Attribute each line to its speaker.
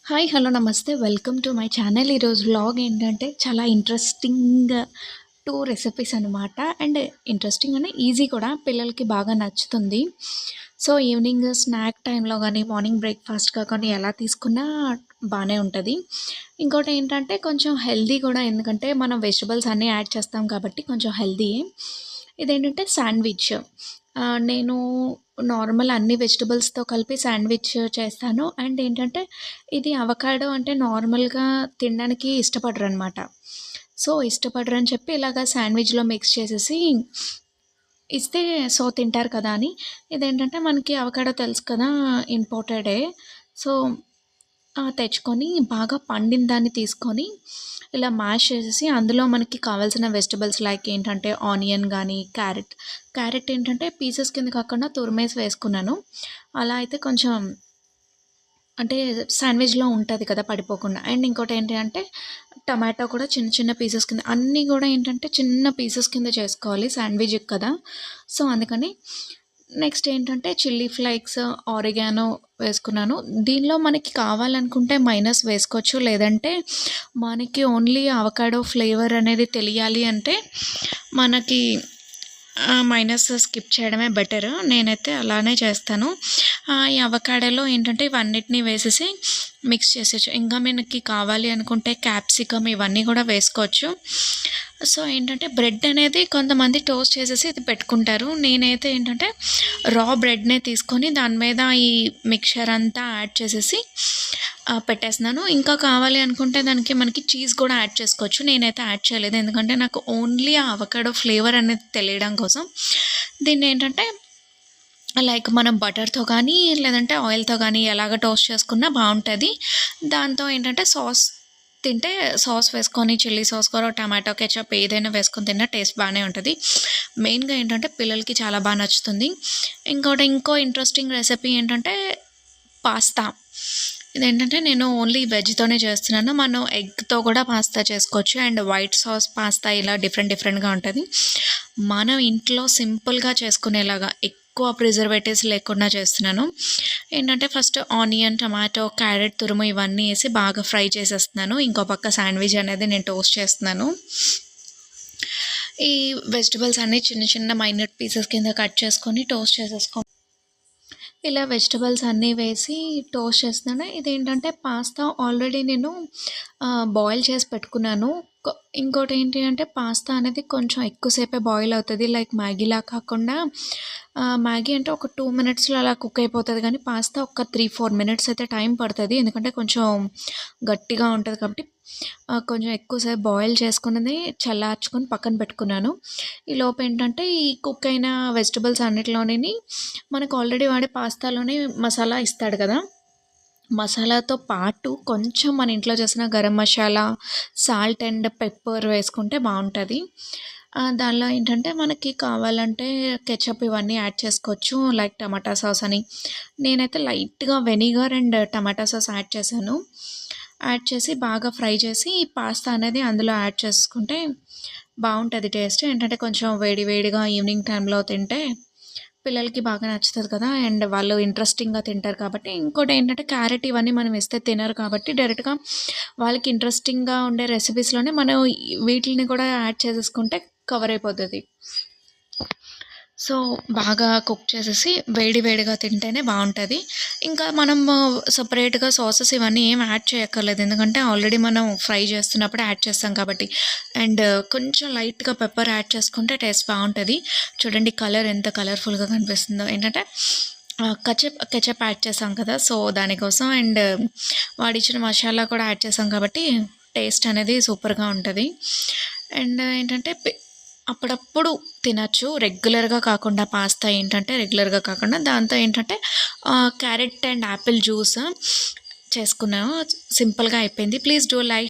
Speaker 1: Hi hello నమస్తే welcome to my channel. ఈరోజు vlog ఏంటంటే చాలా ఇంట్రెస్టింగ్ టూ రెసిపీస్ అనమాట. అండ్ ఇంట్రెస్టింగ్ అని ఈజీ కూడా, పిల్లలకి బాగా నచ్చుతుంది. సో ఈవినింగ్ స్నాక్ టైంలో కానీ మార్నింగ్ బ్రేక్ఫాస్ట్గా కానీ ఎలా తీసుకున్నా బాగానే ఉంటుంది. ఇంకోటి ఏంటంటే కొంచెం హెల్దీ కూడా, ఎందుకంటే మనం వెజిటబుల్స్ అన్నీ యాడ్ చేస్తాం కాబట్టి కొంచెం హెల్దీ. ఇదేంటంటే శాండ్విచ్. నేను నార్మల్ అన్ని వెజిటబుల్స్‌తో కలిపి శాండ్విచ్ చేస్తాను. అండ్ ఏంటంటే ఇది అవకాడో అంటే నార్మల్‌గా తినడానికి ఇష్టపడరనమాట. సో, ఇష్టపడరని చెప్పి ఇలాగ శాండ్విచ్‌లో మిక్స్ చేసేసి ఇస్తే తింటారు కదా అని. ఇదేంటంటే మనకి అవకాడో తెలుసు కదా, ఇంపోర్టెడే. సో, తెచ్చుకొని బాగా పండిన దాన్ని తీసుకొని ఇలా మ్యాష్ చేసేసి అందులో మనకి కావాల్సిన వెజిటబుల్స్ లైక్ ఏంటంటే ఆనియన్ గానీ, క్యారెట్ ఏంటంటే పీసెస్ కింద కాకుండా తురిమేసి వేసుకున్నాను. అలా అయితే కొంచెం అంటే శాండ్విచ్‌లో ఉంటది కదా పడిపోకుండా. అండ్ ఇంకోటేంటి అంటే టమాటో కూడా చిన్న చిన్న పీసెస్ కింద, అన్నీ గూడా ఏంటంటే చిన్న పీసెస్ కింద చేసుకోవాలి శాండ్విచ్‌కి కదా. సో, అందుకని నెక్స్ట్ ఏంటంటే చిల్లీ ఫ్లేక్స్, ఆరిగానో వేసుకున్నాను. దీనిలో మనకి కావాలనుకుంటే మైనస్ వేసుకోవచ్చు. లేదంటే మనకి ఓన్లీ అవకాడో ఫ్లేవర్ అనేది తెలియాలి అంటే మనకి మైనస్ స్కిప్ చేయడమే బెటర్. నేనైతే అలానే చేస్తాను. ఈ అవకాడోలో ఏంటంటే ఇవన్నిటిని వేసేసి మిక్స్ చేసేయచ్చు. ఇంకా మనకి కావాలి అనుకుంటే క్యాప్సికమ్ ఇవన్నీ కూడా వేసుకోవచ్చు. సో, ఏంటంటే బ్రెడ్ అనేది కొంతమంది టోస్ట్ చేసేసి ఇది పెట్టుకుంటారు. నేనైతే ఏంటంటే రా బ్రెడ్‌నే తీసుకొని దాని మీద ఈ మిక్చర్ అంతా యాడ్ చేసేసి పెట్టేస్తున్నాను. ఇంకా కావాలి అనుకుంటే దానికి మనకి చీజ్ కూడా యాడ్ చేసుకోవచ్చు. నేనైతే యాడ్ చేయలేదు, ఎందుకంటే నాకు ఓన్లీ ఆ అవకాడో ఫ్లేవర్ అనేది తెలియడం కోసం. దీన్నేంటంటే లైక్ మనం బటర్‌తో కానీ, లేదంటే ఆయిల్‌తో కానీ ఎలాగ టోస్ట్ చేసుకున్నా బావుంటది. దాంతో ఏంటంటే తింటే సాస్ వేసుకొని చిల్లీ సాస్ కూడా, టమాటో కెచప్ ఏదైనా వేసుకొని తిన్నా టేస్ట్ బాగానే ఉంటది. మెయిన్‌గా ఏంటంటే పిల్లలకి చాలా బాగా నచ్చుతుంది. ఇంకో ఇంట్రెస్టింగ్ రెసిపీ ఏంటంటే పాస్తా. ఇదేంటంటే నేను ఓన్లీ వెజ్‌తోనే చేస్తున్నాను. మనం ఎగ్‌తో కూడా పాస్తా చేసుకోవచ్చు. అండ్ వైట్ సాస్ పాస్తా ఇలా డిఫరెంట్‌గా ఉంటది. మనం ఇంట్లో సింపుల్‌గా చేసుకునేలాగా ఎక్కువ ప్రిజర్వేటివ్స్ లేకుండా చేస్తున్నాను. ఏంటంటే ఫస్ట్ ఆనియన్, టమాటో, క్యారెట్ తురుము ఇవన్నీ వేసి బాగా ఫ్రై చేసేస్తున్నాను. ఇంకో పక్క శాండ్విచ్ అనేది నేను టోస్ట్ చేస్తున్నాను. ఈ వెజిటబుల్స్ అన్నీ చిన్న చిన్న మైన్యూట్ పీసెస్ కింద కట్ చేసుకొని టోస్ట్ ఇలా వెజిటబుల్స్ అన్నీ వేసి టోస్ట్ చేస్తున్నాను. ఇదేంటంటే పాస్తా ఆల్రెడీ నేను బాయిల్ చేసి పెట్టుకున్నాను. ఇంకోటేంటి అంటే పాస్తా అనేది కొంచెం ఎక్కువసేపే బాయిల్ అవుతది. లైక్ మ్యాగీలా కాకుండా మ్యాగీ అంటే ఒక 2 మినిట్స్‌లో అలా కుక్ అయిపోతది. కానీ పాస్తా ఒక 3, 4 మినిట్స్ అయితే టైం పడతది. ఎందుకంటే కొంచెం గట్టిగా ఉంటది కాబట్టి కొంచెం ఎక్కువసేపు బాయిల్ చేసుకున్నది చల్లార్చుకొని పక్కన పెట్టుకున్నాను. ఈలోపు ఏంటంటే ఈ కుక్ అయిన వెజిటబుల్స్ అన్నిటిలోని మనకు ఆల్రెడీ వాడే పాస్తాలోనే మసాలా ఇస్తాడు కదా. మసాలాతో పాటు కొంచెం మన ఇంట్లో చేసిన garam masala, salt and pepper వేసుకుంటే బాగుంటుంది. దానిలో ఏంటంటే మనకి కావాలంటే కెచప్ ఇవన్నీ యాడ్ చేసుకోవచ్చు, లైక్ టమాటా సాస్ అని. నేనైతే లైట్గా vinegar and tomato sauce add చేశాను. యాడ్ చేసి బాగా ఫ్రై చేసి ఈ పాస్తా అనేది అందులో యాడ్ చేసుకుంటే బాగుంటుంది టేస్ట్. ఏంటంటే కొంచెం వేడి వేడిగా ఈవినింగ్ టైంలో తింటే పిల్లలకి బాగా నచ్చుతుంది కదా. అండ్ వాళ్ళు ఇంట్రెస్టింగ్గా తింటారు కాబట్టి. ఇంకోటి ఏంటంటే క్యారెట్ ఇవన్నీ మనం ఇస్తే తినరు కాబట్టి డైరెక్ట్గా వాళ్ళకి ఇంట్రెస్టింగ్గా ఉండే రెసిపీస్లోనే మనం వీటిని కూడా యాడ్ చేసేసుకుంటే కవర్ అయిపోతుంది. సో, బాగా కుక్ చేసేసి వేడి వేడిగా తింటేనే బాగుంటుంది. ఇంకా మనం సపరేట్గా సాసెస్ ఇవన్నీ ఏం యాడ్ చేయక్కర్లేదు, ఎందుకంటే ఆల్రెడీ మనం ఫ్రై చేస్తున్నప్పుడు యాడ్ చేస్తాం కాబట్టి. అండ్ కొంచెం లైట్గా పెప్పర్ యాడ్ చేసుకుంటే టేస్ట్ బాగుంటుంది. చూడండి కలర్ ఎంత కలర్ఫుల్గా కనిపిస్తుందో. ఏంటంటే కెచప్ యాడ్ చేసాం కదా, సో దానికోసం. అండ్ వాడిచ్చిన మసాలా కూడా యాడ్ చేసాం కాబట్టి టేస్ట్ అనేది సూపర్గా ఉంటుంది. అండ్ ఏంటంటే అప్పుడప్పుడు తినచ్చు, రెగ్యులర్గా కాకుండా. పాస్తా ఏంటంటే రెగ్యులర్గా కాకుండా, దాంతో ఏంటంటే క్యారెట్ అండ్ యాపిల్ జ్యూస్ చేసుకున్నాను. సింపుల్గా అయిపోయింది. Please do like